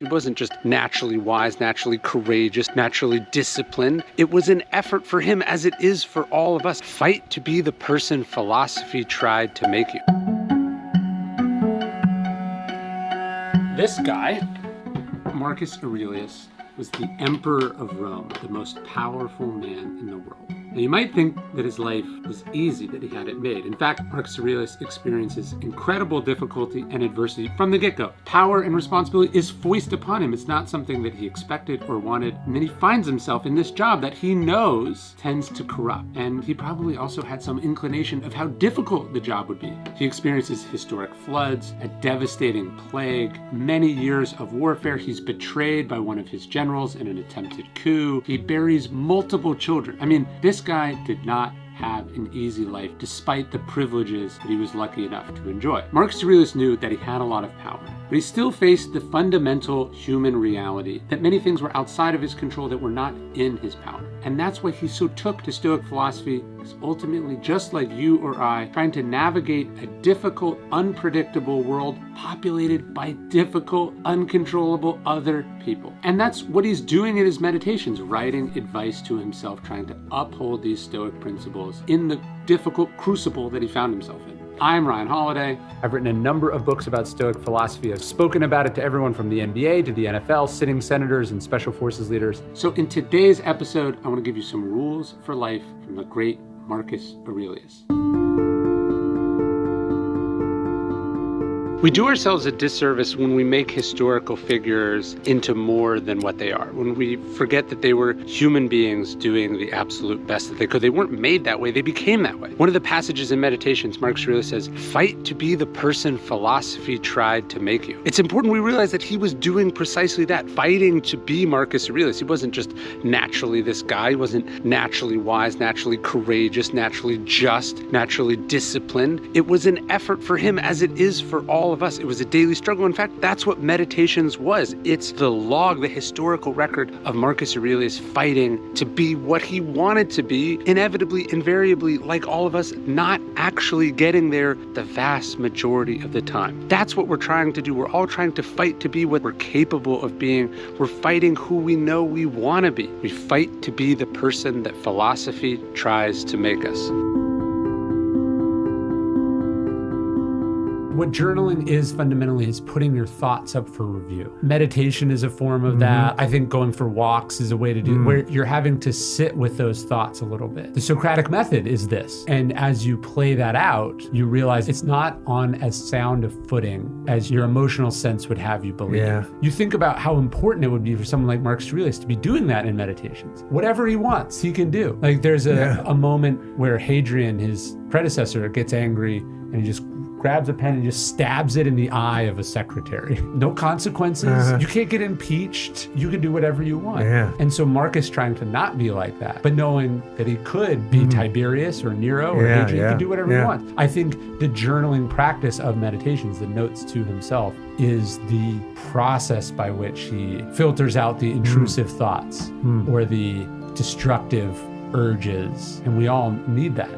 He wasn't just naturally wise, naturally courageous, naturally disciplined. It was an effort for him, as it is for all of us. Fight to be the person philosophy tried to make you. This guy, Marcus Aurelius, was the emperor of Rome, the most powerful man in the world. Now, you might think that his life was easy, that he had it made. In fact, Marcus Aurelius experiences incredible difficulty and adversity from the get-go. Power and responsibility is foisted upon him. It's not something that he expected or wanted. And then he finds himself in this job that he knows tends to corrupt. And he probably also had some inclination of how difficult the job would be. He experiences historic floods, a devastating plague, many years of warfare. He's betrayed by one of his generals in an attempted coup. He buries multiple children. I mean, this guy did not have an easy life despite the privileges that he was lucky enough to enjoy. Marcus Aurelius knew that he had a lot of power, but he still faced the fundamental human reality that many things were outside of his control, that were not in his power. And that's why he so took to Stoic philosophy, is ultimately, just like you or I, trying to navigate a difficult, unpredictable world populated by difficult, uncontrollable other people. And that's what he's doing in his meditations, writing advice to himself, trying to uphold these Stoic principles in the difficult crucible that he found himself in. I'm Ryan Holiday. I've written a number of books about Stoic philosophy. I've spoken about it to everyone from the NBA to the NFL, sitting senators and special forces leaders. So in today's episode, I want to give you some rules for life from the great Marcus Aurelius. We do ourselves a disservice when we make historical figures into more than what they are, when we forget that they were human beings doing the absolute best that they could. They weren't made that way, they became that way. One of the passages in Meditations, Marcus Aurelius says, "Fight to be the person philosophy tried to make you." It's important we realize that he was doing precisely that, fighting to be Marcus Aurelius. He wasn't just naturally this guy. He wasn't naturally wise, naturally courageous, naturally just, naturally disciplined. It was an effort for him, as it is for all of us. It was a daily struggle. In fact, that's what Meditations was. It's the log, the historical record of Marcus Aurelius fighting to be what he wanted to be, inevitably, invariably, like all of us, not actually getting there the vast majority of the time. That's what we're trying to do. We're all trying to fight to be what we're capable of being. We're fighting who we know we want to be. We fight to be the person that philosophy tries to make us. What journaling is fundamentally is putting your thoughts up for review. Meditation is a form of that. I think going for walks is a way to do it, where you're having to sit with those thoughts a little bit. The Socratic method is this. And as you play that out, you realize it's not on as sound a footing as your emotional sense would have you believe. Yeah. You think about how important it would be for someone like Marcus Aurelius to be doing that in Meditations. Whatever he wants, he can do. Like there's a moment where Hadrian, his predecessor, gets angry and he just grabs a pen and just stabs it in the eye of a secretary. No consequences. You can't get impeached. You can do whatever you want. And so Marcus trying to not be like that, but knowing that he could be Tiberius or Nero or Hadrian, he can do whatever he wants. I think the journaling practice of Meditations, the notes to himself, is the process by which he filters out the intrusive thoughts or the destructive urges. And we all need that.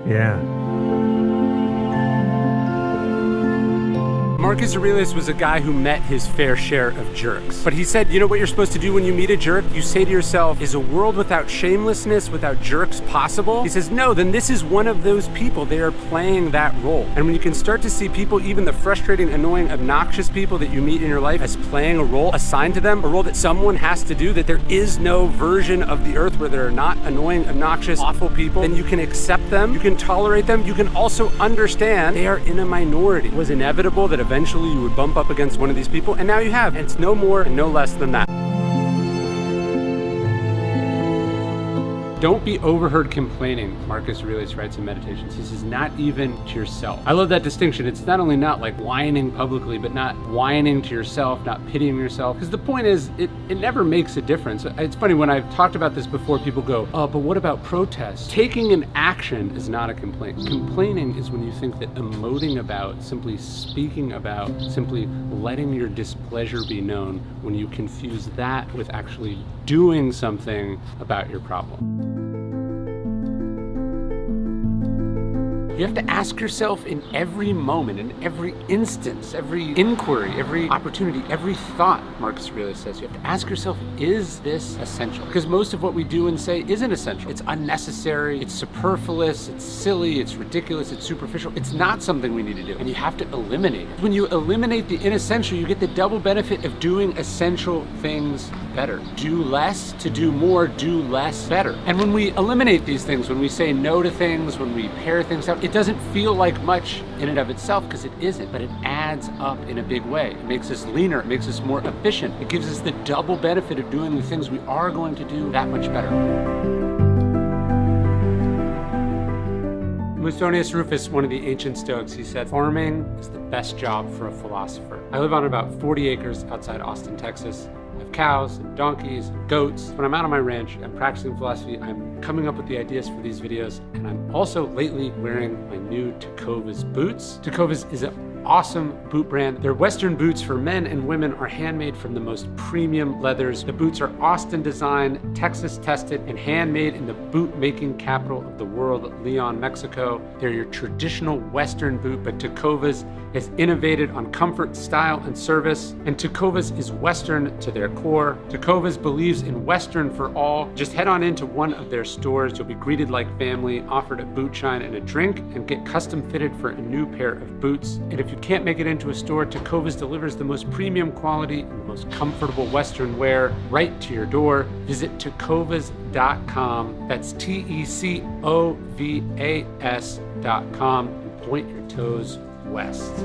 Marcus Aurelius was a guy who met his fair share of jerks. But he said, you know what you're supposed to do when you meet a jerk? You say to yourself, is a world without shamelessness, without jerks possible? He says, no, then this is one of those people. They are playing that role. And when you can start to see people, even the frustrating, annoying, obnoxious people that you meet in your life, as playing a role assigned to them, a role that someone has to do, that there is no version of the earth where there are not annoying, obnoxious, awful people, then you can accept them, you can tolerate them, you can also understand they are in a minority. It was inevitable that eventually you would bump up against one of these people, and now you have. And it's no more and no less than that. Don't be overheard complaining, Marcus Aurelius writes in Meditations. He says, not even to yourself. I love that distinction. It's not only not like whining publicly, but not whining to yourself, not pitying yourself. Because the point is, it never makes a difference. It's funny, when I've talked about this before, people go, oh, but what about protest? Taking an action is not a complaint. Complaining is when you think that emoting about, simply speaking about, simply letting your displeasure be known, when you confuse that with actually doing something about your problem. You have to ask yourself in every moment, in every instance, every inquiry, every opportunity, every thought, Marcus Aurelius says, you have to ask yourself, is this essential? Because most of what we do and say isn't essential. It's unnecessary, it's superfluous, it's silly, it's ridiculous, it's superficial. It's not something we need to do, and you have to eliminate it. When you eliminate the inessential, you get the double benefit of doing essential things better. Do less to do more, do less better. And when we eliminate these things, when we say no to things, when we pare things out, it doesn't feel like much in and of itself, because it isn't, but it adds up in a big way. It makes us leaner, it makes us more efficient. It gives us the double benefit of doing the things we are going to do that much better. Musonius Rufus, one of the ancient Stoics, he said, farming is the best job for a philosopher. I live on about 40 acres outside Austin, Texas. I have cows and donkeys and goats. When I'm out on my ranch, I'm practicing philosophy, I'm coming up with the ideas for these videos, and I'm also lately wearing my new Tecovas boots. Tecovas is an awesome boot brand. Their Western boots for men and women are handmade from the most premium leathers. The boots are Austin designed, Texas tested, and handmade in the boot making capital of the world, Leon, Mexico. They're your traditional Western boot, but Tecovas has innovated on comfort, style, and service, and Tecovas is Western to their core. Tecovas believes in Western for all. Just head on into one of their stores. You'll be greeted like family, offered a boot shine and a drink, and get custom fitted for a new pair of boots. And if you can't make it into a store, Tecovas delivers the most premium quality and the most comfortable Western wear right to your door. Visit tecovas.com. That's TECOVAS.com, and point your toes west.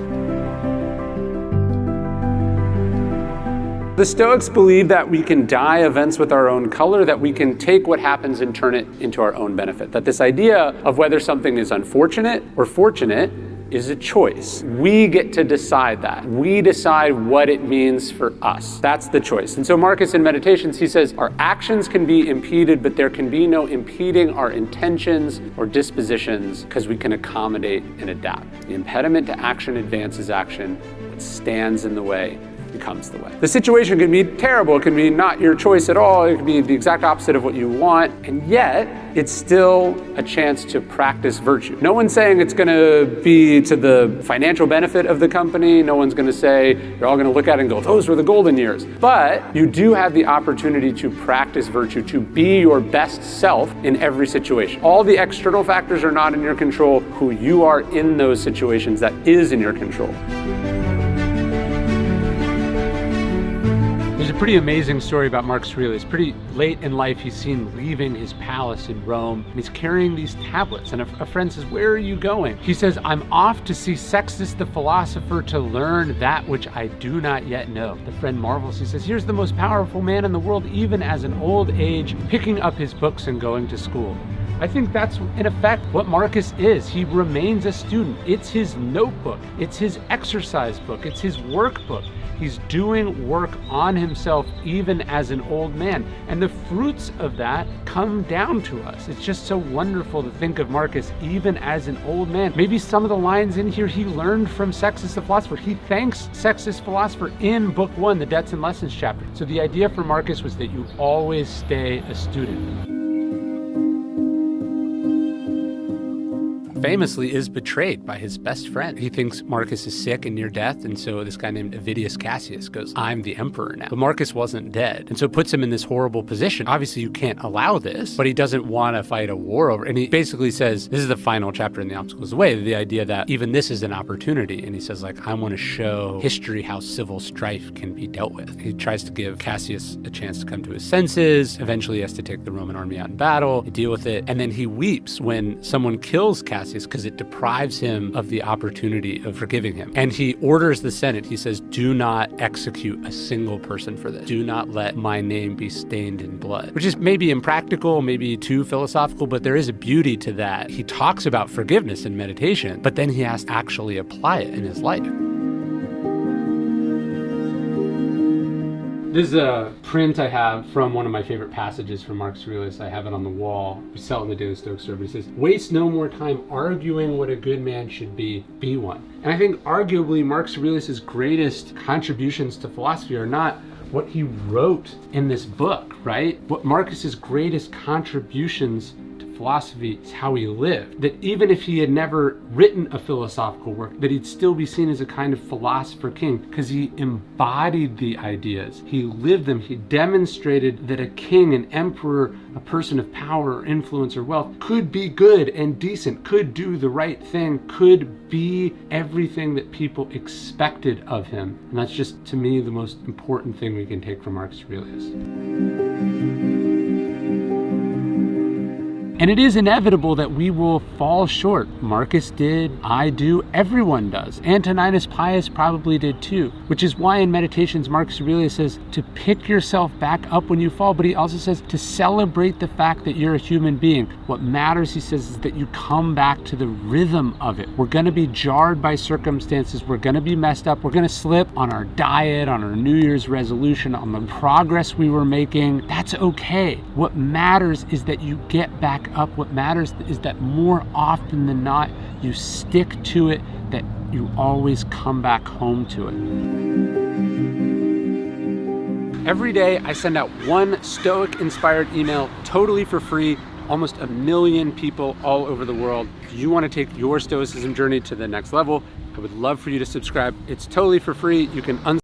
The Stoics believe that we can dye events with our own color, that we can take what happens and turn it into our own benefit. That this idea of whether something is unfortunate or fortunate is a choice. We get to decide that. We decide what it means for us. That's the choice. And so Marcus in Meditations, he says, our actions can be impeded, but there can be no impeding our intentions or dispositions, because we can accommodate and adapt. The impediment to action advances action. What stands in the way becomes the way. The situation can be terrible. It can be not your choice at all. It can be the exact opposite of what you want. And yet, it's still a chance to practice virtue. No one's saying it's going to be to the financial benefit of the company. No one's going to say, you're all going to look at it and go, those were the golden years. But you do have the opportunity to practice virtue, to be your best self in every situation. All the external factors are not in your control. Who you are in those situations, that is in your control. There's a pretty amazing story about Marcus Aurelius. Pretty late in life, he's seen leaving his palace in Rome, and he's carrying these tablets. And a friend says, where are you going? He says, I'm off to see Sextus the philosopher to learn that which I do not yet know. The friend marvels. He says, here's the most powerful man in the world, even as an old age, picking up his books and going to school. I think that's, in effect, what Marcus is. He remains a student. It's his notebook. It's his exercise book. It's his workbook. He's doing work on himself even as an old man. And the fruits of that come down to us. It's just so wonderful to think of Marcus even as an old man. Maybe some of the lines in here he learned from Sextus the philosopher. He thanks Sextus philosopher in book 1, the Debts and Lessons chapter. So the idea for Marcus was that you always stay a student. Famously is betrayed by his best friend. He thinks Marcus is sick and near death, and so this guy named Avidius Cassius goes, I'm the emperor now. But Marcus wasn't dead, and so puts him in this horrible position. Obviously, you can't allow this, but he doesn't want to fight a war over it. And he basically says, this is the final chapter in The Obstacles of the Way, the idea that even this is an opportunity. And he says, I want to show history how civil strife can be dealt with. He tries to give Cassius a chance to come to his senses. Eventually, he has to take the Roman army out in battle, deal with it, and then he weeps when someone kills Cassius, because it deprives him of the opportunity of forgiving him. And he orders the Senate, he says, do not execute a single person for this. Do not let my name be stained in blood. Which is maybe impractical, maybe too philosophical, but there is a beauty to that. He talks about forgiveness in meditation, but then he has to actually apply it in his life. This is a print I have from one of my favorite passages from Marcus Aurelius. I have it on the wall. We sell it in the Daily Stoic Store, but he says, waste no more time arguing what a good man should be one. And I think arguably Marcus Aurelius' greatest contributions to philosophy are not what he wrote in this book, right? What Marcus's greatest contributions to philosophy is how he lived. That even if he had never written a philosophical work, that he'd still be seen as a kind of philosopher king because he embodied the ideas. He lived them. He demonstrated that a king, an emperor, a person of power or influence or wealth could be good and decent, could do the right thing, could be everything that people expected of him. And that's just, to me, the most important thing we can take from Marcus Aurelius. And it is inevitable that we will fall short. Marcus did, I do, everyone does. Antoninus Pius probably did too, which is why in Meditations, Marcus Aurelius says to pick yourself back up when you fall, but he also says to celebrate the fact that you're a human being. What matters, he says, is that you come back to the rhythm of it. We're gonna be jarred by circumstances, we're gonna be messed up, we're gonna slip on our diet, on our New Year's resolution, on the progress we were making. That's okay. What matters is that you get back up. What matters is that more often than not, you stick to it, that you always come back home to it. Every day I send out one Stoic inspired email totally for free, almost 1 million people all over the world. If you want to take your Stoicism journey to the next level, I would love for you to subscribe. It's totally for free. You can